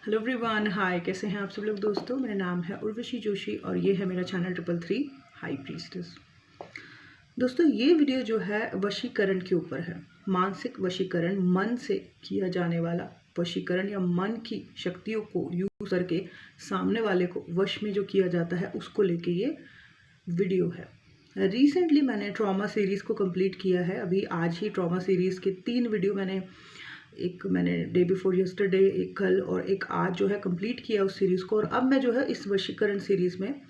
Hello everyone, हाय। कैसे हैं आप सब लोग दोस्तों। मेरा नाम है उर्वशी जोशी और ये है मेरा चैनल 333 हाई प्रीस्टेस। दोस्तों, ये वीडियो जो है वशीकरण के ऊपर है। मानसिक वशीकरण, मन से किया जाने वाला वशीकरण या मन की शक्तियों को यूज करके सामने वाले को वश में जो किया जाता है उसको लेके ये वीडियो है। रिसेंटली मैंने ट्रॉमा सीरीज़ को कंप्लीट किया है। अभी आज ही ट्रॉमा सीरीज़ के 3 वीडियो मैंने डे बिफोर यस्टरडे, एक कल और एक आज जो है कंप्लीट किया उस सीरीज़ को। और अब मैं जो है इस वशीकरण सीरीज़ में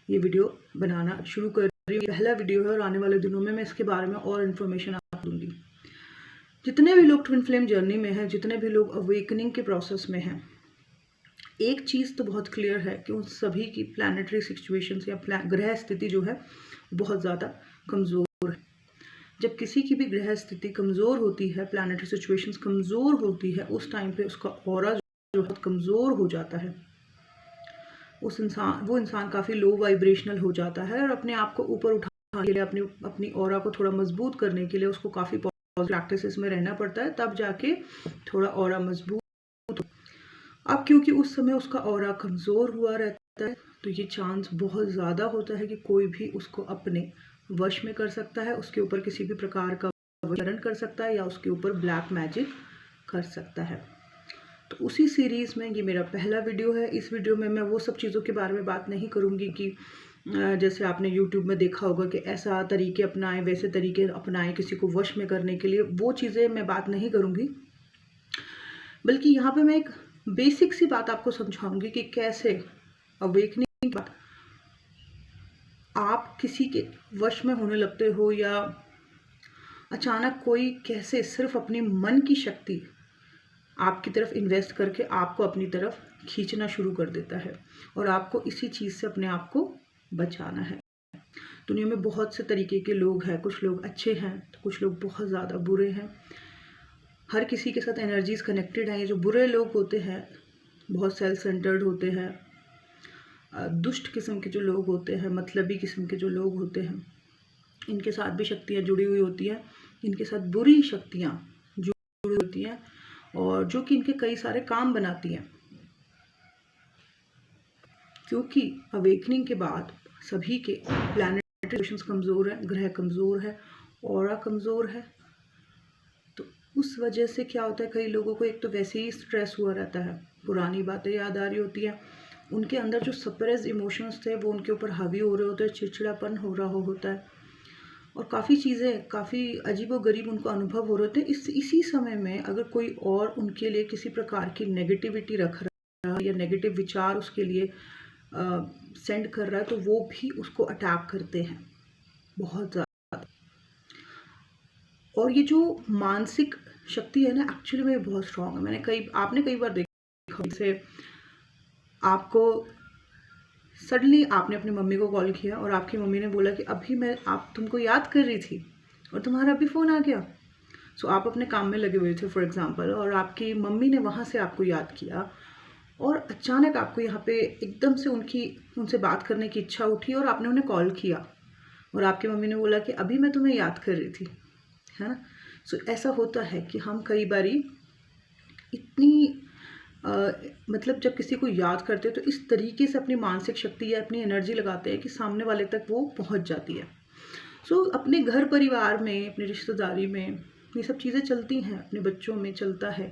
ये वीडियो बनाना शुरू कर रही हूँ। पहला वीडियो है और आने वाले दिनों में मैं इसके बारे में और इन्फॉर्मेशन आपको दूंगी। जितने भी लोग ट्विन फ्लेम जर्नी में हैं, जितने भी लोग अवेकनिंग के प्रोसेस में हैं, एक चीज़ तो बहुत क्लियर है कि उन सभी की प्लानिटरी सिचुएशंस या ग्रह स्थिति जो है बहुत ज़्यादा कमज़ोर है। जब किसी की भी ग्रह स्थिति कमज़ोर होती है, प्लानिटरी सिचुएशंस कमज़ोर होती है, उस टाइम पे उसका ऑरा जो बहुत कमज़ोर हो जाता है। वो इंसान काफ़ी लो वाइब्रेशनल हो जाता है और अपने आप को ऊपर उठाने के लिए, अपनी ऑरा को थोड़ा मजबूत करने के लिए उसको काफ़ी पॉजिटिव प्रैक्टिसेस में रहना पड़ता है, तब जाके थोड़ा ऑरा मजबूत हो। अब क्योंकि उस समय उसका ऑरा कमज़ोर हुआ रहता है, तो ये चांस बहुत ज़्यादा होता है कि कोई भी उसको अपने वश में कर सकता है, उसके ऊपर किसी भी प्रकार का वशीकरण कर सकता है या उसके ऊपर ब्लैक मैजिक कर सकता है। तो उसी सीरीज़ में ये मेरा पहला वीडियो है। इस वीडियो में मैं वो सब चीज़ों के बारे में बात नहीं करूँगी कि जैसे आपने यूट्यूब में देखा होगा कि ऐसा तरीके अपनाएं, वैसे तरीके अपनाएं किसी को वश में करने के लिए, वो चीज़ें मैं बात नहीं करूँगी। बल्कि यहाँ पे मैं एक बेसिक सी बात आपको समझाऊंगी कि कैसे अवेकनिंग के बाद आप किसी के वश में होने लगते हो, या अचानक कोई कैसे सिर्फ अपने मन की शक्ति आपकी तरफ इन्वेस्ट करके आपको अपनी तरफ खींचना शुरू कर देता है और आपको इसी चीज़ से अपने आप को बचाना है। दुनिया में बहुत से तरीके के लोग हैं। कुछ लोग अच्छे हैं तो कुछ लोग बहुत ज़्यादा बुरे हैं। हर किसी के साथ एनर्जीज कनेक्टेड हैं। ये जो बुरे लोग होते हैं बहुत सेल्फ सेंटर्ड होते हैं, दुष्ट किस्म के जो लोग होते हैं, मतलबी किस्म के जो लोग होते हैं, इनके साथ भी शक्तियाँ जुड़ी हुई होती हैं। इनके साथ बुरी शक्तियाँ जुड़ी होती हैं और जो कि इनके कई सारे काम बनाती हैं। क्योंकि अवेकनिंग के बाद सभी के प्लैनेटरी सिचुएशंस कमज़ोर हैं, ग्रह कमज़ोर है, ऑरा कमज़ोर है। तो उस वजह से क्या होता है, कई लोगों को एक तो वैसे ही स्ट्रेस हुआ रहता है, पुरानी बातें याद आ रही होती हैं, उनके अंदर जो सप्रेस्ड इमोशंस थे वो उनके ऊपर हावी हो रहे होते हैं, चिड़चिड़ापन हो रहा होता है और काफ़ी चीज़ें, काफ़ी अजीबोगरीब उनको अनुभव हो रहे होते हैं। इसी समय में अगर कोई और उनके लिए किसी प्रकार की नेगेटिविटी रख रहा है या नेगेटिव विचार उसके लिए सेंड कर रहा है, तो वो भी उसको अटैक करते हैं बहुत ज़्यादा। और ये जो मानसिक शक्ति है ना, एक्चुअली में बहुत स्ट्रांग है। आपने कई बार देखा, जैसे आपको सडनली आपने अपनी मम्मी को कॉल किया और आपकी मम्मी ने बोला कि अभी आप तुमको याद कर रही थी और तुम्हारा अभी फ़ोन आ गया। सो आप अपने काम में लगे हुए थे फॉर एग्जांपल, और आपकी मम्मी ने वहाँ से आपको याद किया और अचानक आपको यहाँ पे एकदम से उनसे बात करने की इच्छा उठी और आपने उन्हें कॉल किया और आपकी मम्मी ने बोला कि अभी मैं तुम्हें याद कर रही थी, है ना। सो ऐसा होता है कि हम कई बारी इतनी मतलब जब किसी को याद करते हैं तो इस तरीके से अपनी मानसिक शक्ति या अपनी एनर्जी लगाते हैं कि सामने वाले तक वो पहुंच जाती है। सो अपने घर परिवार में, अपनी रिश्तेदारी में ये सब चीज़ें चलती हैं, अपने बच्चों में चलता है।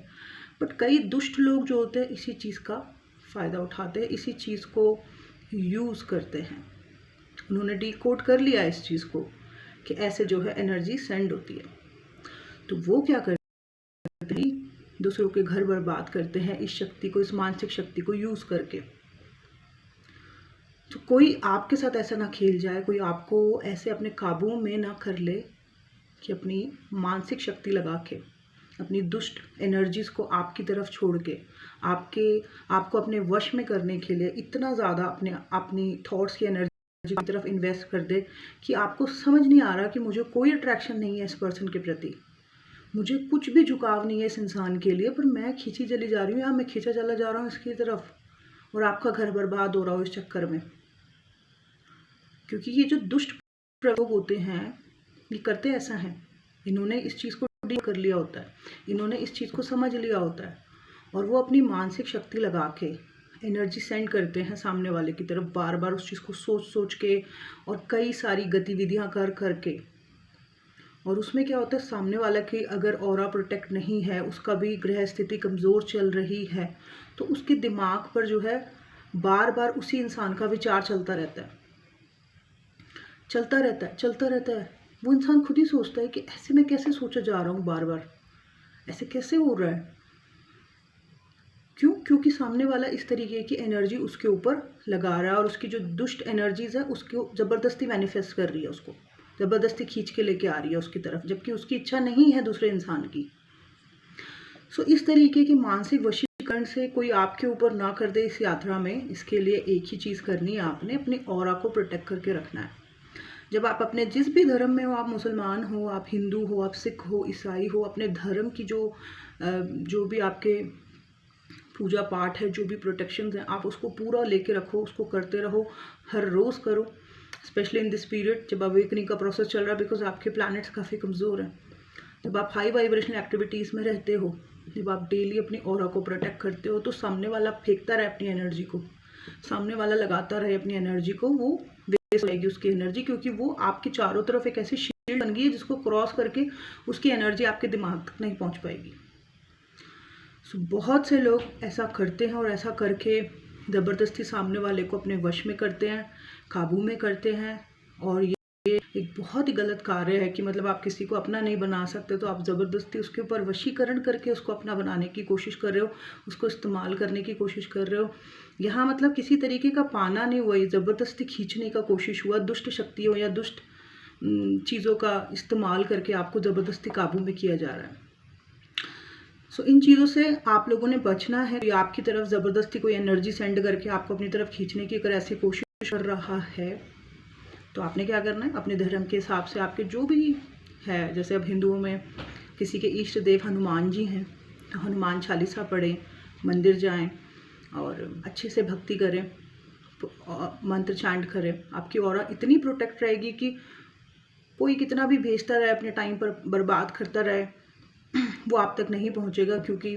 बट कई दुष्ट लोग जो होते हैं इसी चीज़ का फ़ायदा उठाते हैं, इसी चीज़ को यूज़ करते हैं। उन्होंने डिकोड कर लिया इस चीज़ को कि ऐसे जो है एनर्जी सेंड होती है। तो वो क्या करते हैं, दूसरों के घर बर्बाद करते हैं इस शक्ति को, इस मानसिक शक्ति को यूज़ करके। तो कोई आपके साथ ऐसा ना खेल जाए, कोई आपको ऐसे अपने काबू में ना कर ले कि अपनी मानसिक शक्ति लगा के, अपनी दुष्ट एनर्जीज़ को आपकी तरफ छोड़ के आपको अपने वश में करने के लिए इतना ज़्यादा अपनी थॉट्स की एनर्जी की तरफ इन्वेस्ट कर दे कि आपको समझ नहीं आ रहा कि मुझे कोई अट्रैक्शन नहीं है इस पर्सन के प्रति, मुझे कुछ भी झुकाव नहीं है इस इंसान के लिए, पर मैं खींची चली जा रही हूँ या मैं खींचा चला जा रहा हूँ इसकी तरफ, और आपका घर बर्बाद हो रहा हो इस चक्कर में। क्योंकि ये जो दुष्ट प्रयोग होते हैं ये करते ऐसा हैं, इन्होंने इस चीज़ को डील कर लिया होता है, इन्होंने इस चीज़ को समझ लिया होता है और वो अपनी मानसिक शक्ति लगा के एनर्जी सेंड करते हैं सामने वाले की तरफ, बार बार उस चीज़ को सोच सोच के और कई सारी गतिविधियां कर करके। और उसमें क्या होता है, सामने वाला की अगर ऑरा प्रोटेक्ट नहीं है, उसका भी ग्रह स्थिति कमज़ोर चल रही है, तो उसके दिमाग पर जो है बार बार उसी इंसान का विचार चलता रहता है, चलता रहता है, चलता रहता है। वो इंसान खुद ही सोचता है कि ऐसे मैं कैसे सोचा जा रहा हूँ, बार बार ऐसे कैसे हो रहा है। क्यों? क्योंकि सामने वाला इस तरीके की एनर्जी उसके ऊपर लगा रहा है और उसकी जो दुष्ट एनर्जीज है उसको ज़बरदस्ती मैनिफेस्ट कर रही है, उसको ज़बरदस्ती खींच के लेके आ रही है उसकी तरफ, जबकि उसकी इच्छा नहीं है दूसरे इंसान की। सो इस तरीके के मानसिक वशीकरण से कोई आपके ऊपर ना कर दे इस यात्रा में, इसके लिए एक ही चीज़ करनी है, आपने अपने ऑरा को प्रोटेक्ट करके रखना है। जब आप अपने जिस भी धर्म में हो, आप मुसलमान हो, आप हिंदू हो, आप सिख हो, ईसाई हो, अपने धर्म की जो भी आपके पूजा पाठ है, जो भी प्रोटेक्शंस हैं, आप उसको पूरा लेके रखो, उसको करते रहो, हर रोज़ करो, स्पेशली इन दिस पीरियड जब अवेकनिंग का प्रोसेस चल रहा है, बिकॉज आपके प्लैनेट्स काफ़ी कमज़ोर हैं। जब आप हाई वाइब्रेशनल एक्टिविटीज़ में रहते हो, जब आप डेली अपनी ऑरा को प्रोटेक्ट करते हो, तो सामने वाला फेंकता रहे अपनी एनर्जी को, सामने वाला लगाता रहे अपनी एनर्जी को, वो वेस्ट होगी उसकी एनर्जी, क्योंकि वो आपके चारों तरफ एक ऐसी शील्ड बन गई है जिसको क्रॉस करके उसकी एनर्जी आपके दिमाग तक नहीं पहुंच पाएगी। सो बहुत से लोग ऐसा करते हैं और ऐसा करके ज़बरदस्ती सामने वाले को अपने वश में करते हैं, काबू में करते हैं। और ये एक बहुत ही गलत कार्य है कि मतलब आप किसी को अपना नहीं बना सकते, तो आप ज़बरदस्ती उसके ऊपर वशीकरण करके उसको अपना बनाने की कोशिश कर रहे हो, उसको इस्तेमाल करने की कोशिश कर रहे हो। यहाँ मतलब किसी तरीके का पाना नहीं हुआ, ये ज़बरदस्ती खींचने का कोशिश हुआ, दुष्ट शक्तियों या दुष्ट चीज़ों का इस्तेमाल करके आपको ज़बरदस्ती काबू में किया जा रहा है। सो इन चीज़ों से आप लोगों ने बचना है। या आपकी तरफ ज़बरदस्ती कोई एनर्जी सेंड करके आपको अपनी तरफ खींचने की अगर ऐसी कोशिश कर रहा है, तो आपने क्या करना है, अपने धर्म के हिसाब से आपके जो भी है, जैसे अब हिंदुओं में किसी के इष्ट देव हनुमान जी हैं, तो हनुमान चालीसा पढ़ें, मंदिर जाएं और अच्छे से भक्ति करें, मंत्र चैंट करें। आपकी ऑरा इतनी प्रोटेक्ट रहेगी कि कोई कितना भी भेजता रहे, अपने टाइम पर बर्बाद करता रहे, वो आप तक नहीं पहुंचेगा, क्योंकि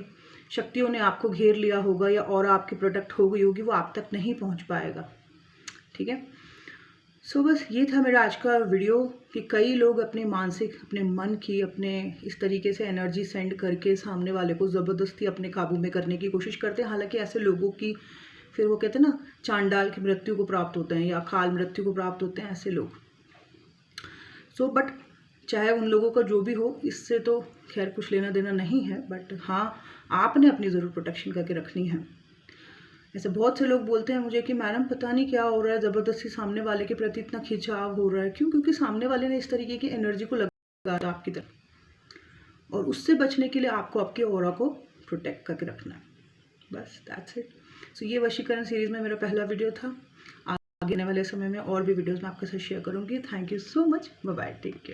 शक्तियों ने आपको घेर लिया होगा या और आपकी प्रोटेक्ट हो गई होगी, वो आप तक नहीं पहुंच पाएगा। ठीक है। सो बस ये था मेरा आज का वीडियो कि कई लोग अपने मानसिक, अपने मन की, अपने इस तरीके से एनर्जी सेंड करके सामने वाले को ज़बरदस्ती अपने काबू में करने की कोशिश करते हैं। हालांकि ऐसे लोगों की फिर वो कहते हैं ना, चांडाल की मृत्यु को प्राप्त होते हैं या अकाल मृत्यु को प्राप्त होते हैं ऐसे लोग। सो बट चाहे उन लोगों का जो भी हो, इससे तो खैर कुछ लेना देना नहीं है, बट हाँ, आपने अपनी ज़रूर प्रोटेक्शन करके रखनी है। ऐसे बहुत से लोग बोलते हैं मुझे कि मैडम पता नहीं क्या हो रहा है, ज़बरदस्ती सामने वाले के प्रति इतना खिंचाव हो रहा है। क्यों? क्योंकि सामने वाले ने इस तरीके की एनर्जी को लगा आपकी तरफ, और उससे बचने के लिए आपको आपके ऑरा को प्रोटेक्ट करके रखना है। बस दैट्स इट। सो ये वशीकरण सीरीज़ में मेरा पहला वीडियो था। आगे आने वाले समय में और भी वीडियोज़ मैं आपके साथ शेयर करूँगी। Thank you so much. Bye bye, take care.